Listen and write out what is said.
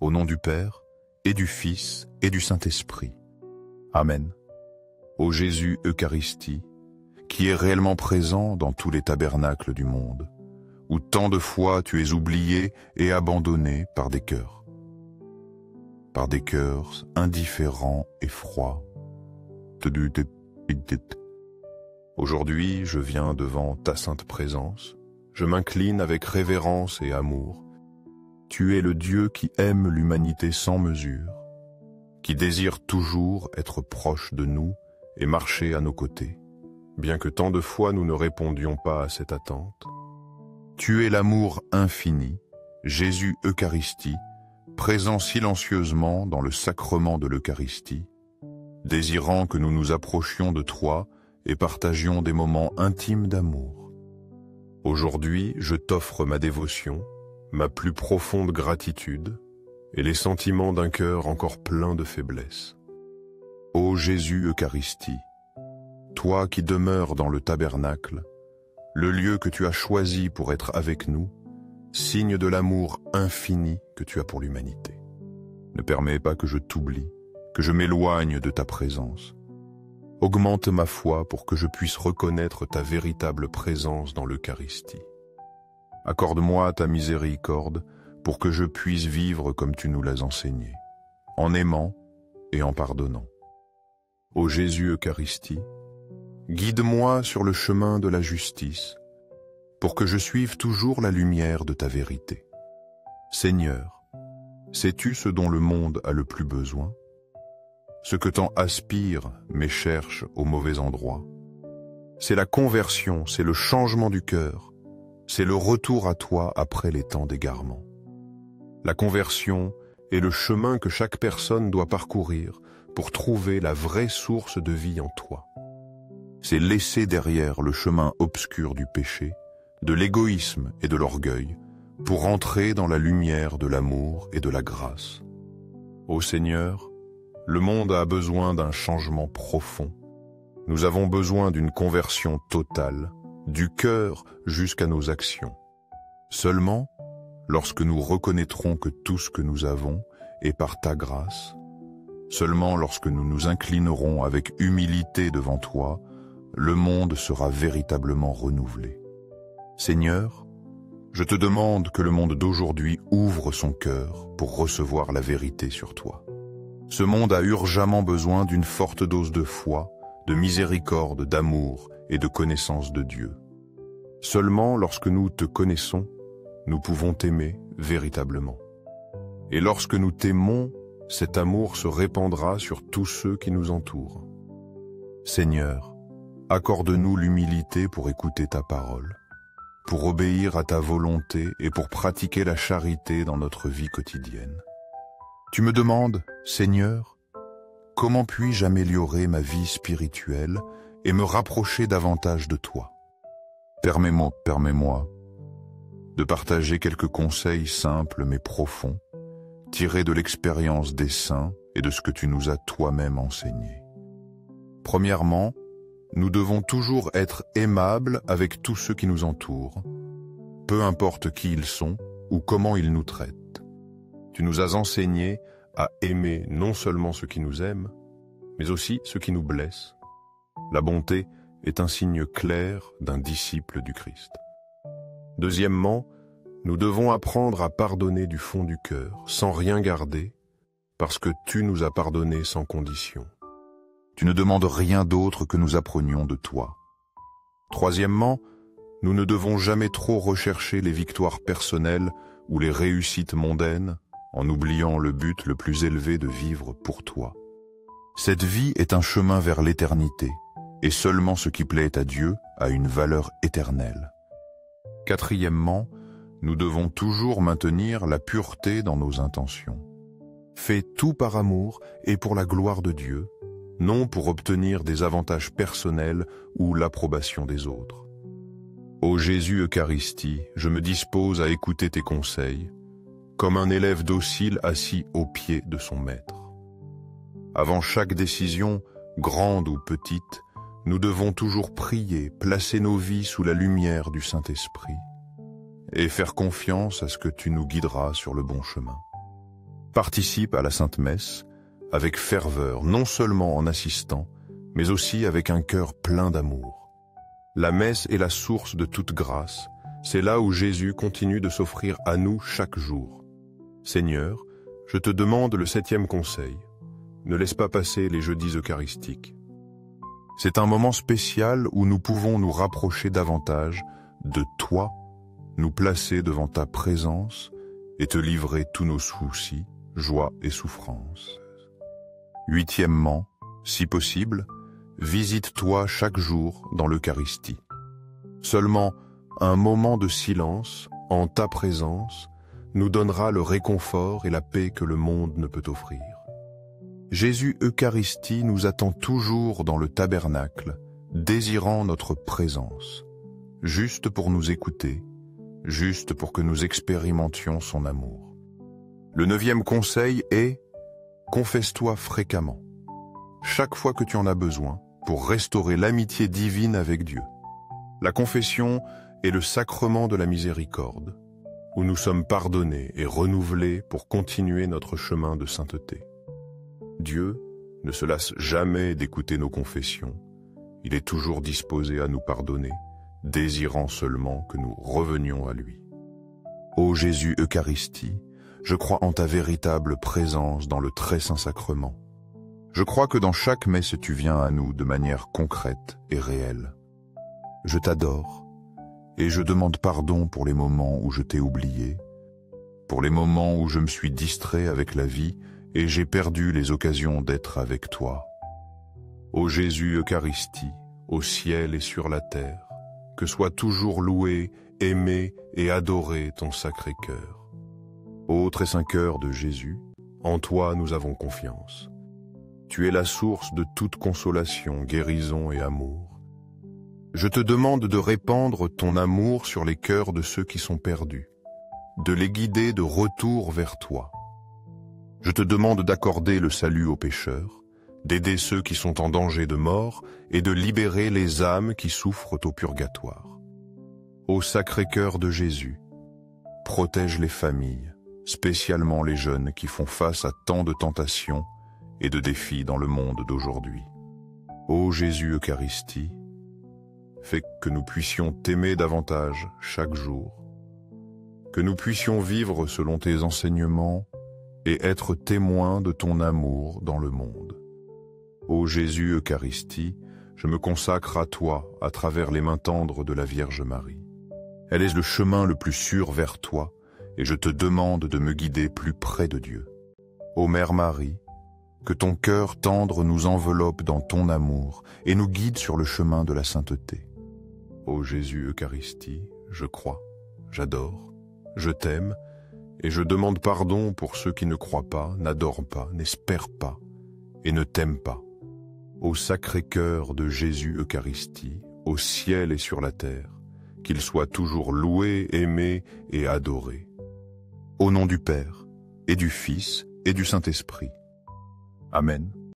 Au nom du Père, et du Fils, et du Saint-Esprit. Amen. Ô Jésus Eucharistie, qui est réellement présent dans tous les tabernacles du monde, où tant de fois tu es oublié et abandonné par des cœurs indifférents et froids. Aujourd'hui, je viens devant ta sainte présence, je m'incline avec révérence et amour. Tu es le Dieu qui aime l'humanité sans mesure, qui désire toujours être proche de nous et marcher à nos côtés, bien que tant de fois nous ne répondions pas à cette attente. Tu es l'amour infini, Jésus Eucharistie, présent silencieusement dans le sacrement de l'Eucharistie, désirant que nous nous approchions de toi et partagions des moments intimes d'amour. Aujourd'hui, je t'offre ma dévotion, ma plus profonde gratitude et les sentiments d'un cœur encore plein de faiblesse. Ô Jésus Eucharistie, toi qui demeures dans le tabernacle, le lieu que tu as choisi pour être avec nous, signe de l'amour infini que tu as pour l'humanité. Ne permets pas que je t'oublie, que je m'éloigne de ta présence. Augmente ma foi pour que je puisse reconnaître ta véritable présence dans l'Eucharistie. Accorde-moi ta miséricorde pour que je puisse vivre comme tu nous l'as enseigné, en aimant et en pardonnant. Ô Jésus Eucharistie, guide-moi sur le chemin de la justice, pour que je suive toujours la lumière de ta vérité. Seigneur, sais-tu ce dont le monde a le plus besoin? Ce que tant aspire mais cherche au mauvais endroit. C'est la conversion, c'est le changement du cœur, c'est le retour à toi après les temps d'égarement. La conversion est le chemin que chaque personne doit parcourir pour trouver la vraie source de vie en toi. C'est laisser derrière le chemin obscur du péché, de l'égoïsme et de l'orgueil, pour entrer dans la lumière de l'amour et de la grâce. Ô Seigneur, le monde a besoin d'un changement profond. Nous avons besoin d'une conversion totale, du cœur jusqu'à nos actions. Seulement, lorsque nous reconnaîtrons que tout ce que nous avons est par ta grâce, seulement lorsque nous nous inclinerons avec humilité devant toi, le monde sera véritablement renouvelé. Seigneur, je te demande que le monde d'aujourd'hui ouvre son cœur pour recevoir la vérité sur toi. Ce monde a urgemment besoin d'une forte dose de foi, de miséricorde, d'amour et de connaissance de Dieu. Seulement lorsque nous te connaissons, nous pouvons t'aimer véritablement. Et lorsque nous t'aimons, cet amour se répandra sur tous ceux qui nous entourent. Seigneur, accorde-nous l'humilité pour écouter ta parole, pour obéir à ta volonté et pour pratiquer la charité dans notre vie quotidienne. Tu me demandes, Seigneur, comment puis-je améliorer ma vie spirituelle et me rapprocher davantage de toi? Permets-moi de partager quelques conseils simples mais profonds, tirés de l'expérience des saints et de ce que tu nous as toi-même enseigné. Premièrement, nous devons toujours être aimables avec tous ceux qui nous entourent, peu importe qui ils sont ou comment ils nous traitent. Tu nous as enseigné à aimer non seulement ceux qui nous aiment, mais aussi ceux qui nous blessent. La bonté est un signe clair d'un disciple du Christ. Deuxièmement, nous devons apprendre à pardonner du fond du cœur, sans rien garder, parce que tu nous as pardonné sans condition. Tu ne demandes rien d'autre que nous apprenions de toi. Troisièmement, nous ne devons jamais trop rechercher les victoires personnelles ou les réussites mondaines, en oubliant le but le plus élevé de vivre pour toi. Cette vie est un chemin vers l'éternité, et seulement ce qui plaît à Dieu a une valeur éternelle. Quatrièmement, nous devons toujours maintenir la pureté dans nos intentions. Fais tout par amour et pour la gloire de Dieu, non pour obtenir des avantages personnels ou l'approbation des autres. Ô Jésus Eucharistie, je me dispose à écouter tes conseils, comme un élève docile assis aux pieds de son maître. Avant chaque décision, grande ou petite, nous devons toujours prier, placer nos vies sous la lumière du Saint-Esprit et faire confiance à ce que tu nous guideras sur le bon chemin. Participe à la Sainte Messe avec ferveur, non seulement en assistant, mais aussi avec un cœur plein d'amour. La messe est la source de toute grâce. C'est là où Jésus continue de s'offrir à nous chaque jour. Seigneur, je te demande le 7e conseil. Ne laisse pas passer les jeudis eucharistiques. C'est un moment spécial où nous pouvons nous rapprocher davantage de toi, nous placer devant ta présence et te livrer tous nos soucis, joies et souffrances. 8e, si possible, visite-toi chaque jour dans l'Eucharistie. Seulement un moment de silence en ta présence nous donnera le réconfort et la paix que le monde ne peut offrir. Jésus Eucharistie nous attend toujours dans le tabernacle, désirant notre présence, juste pour nous écouter, juste pour que nous expérimentions son amour. Le 9e conseil est « Confesse-toi fréquemment ». Chaque fois que tu en as besoin, pour restaurer l'amitié divine avec Dieu. La confession est le sacrement de la miséricorde, où nous sommes pardonnés et renouvelés pour continuer notre chemin de sainteté. Dieu ne se lasse jamais d'écouter nos confessions. Il est toujours disposé à nous pardonner, désirant seulement que nous revenions à lui. Ô Jésus Eucharistie, je crois en ta véritable présence dans le très saint sacrement. Je crois que dans chaque messe tu viens à nous de manière concrète et réelle. Je t'adore et je demande pardon pour les moments où je t'ai oublié, pour les moments où je me suis distrait avec la vie et j'ai perdu les occasions d'être avec toi. Ô Jésus Eucharistie, au ciel et sur la terre, que soit toujours loué, aimé et adoré ton sacré cœur. Ô très saint cœur de Jésus, en toi nous avons confiance. Tu es la source de toute consolation, guérison et amour. Je te demande de répandre ton amour sur les cœurs de ceux qui sont perdus, de les guider de retour vers toi. Je te demande d'accorder le salut aux pécheurs, d'aider ceux qui sont en danger de mort et de libérer les âmes qui souffrent au purgatoire. Ô Sacré-Cœur de Jésus, protège les familles, spécialement les jeunes qui font face à tant de tentations et de défis dans le monde d'aujourd'hui. Ô Jésus Eucharistie, fais que nous puissions t'aimer davantage chaque jour, que nous puissions vivre selon tes enseignements et être témoins de ton amour dans le monde. Ô Jésus Eucharistie, je me consacre à toi à travers les mains tendres de la Vierge Marie. Elle est le chemin le plus sûr vers toi et je te demande de me guider plus près de Dieu. Ô Mère Marie, que ton cœur tendre nous enveloppe dans ton amour et nous guide sur le chemin de la sainteté. Ô Jésus Eucharistie, je crois, j'adore, je t'aime et je demande pardon pour ceux qui ne croient pas, n'adorent pas, n'espèrent pas et ne t'aiment pas. Ô Sacré-Cœur de Jésus Eucharistie, au ciel et sur la terre, qu'il soit toujours loué, aimé et adoré. Au nom du Père, et du Fils, et du Saint-Esprit. Amen.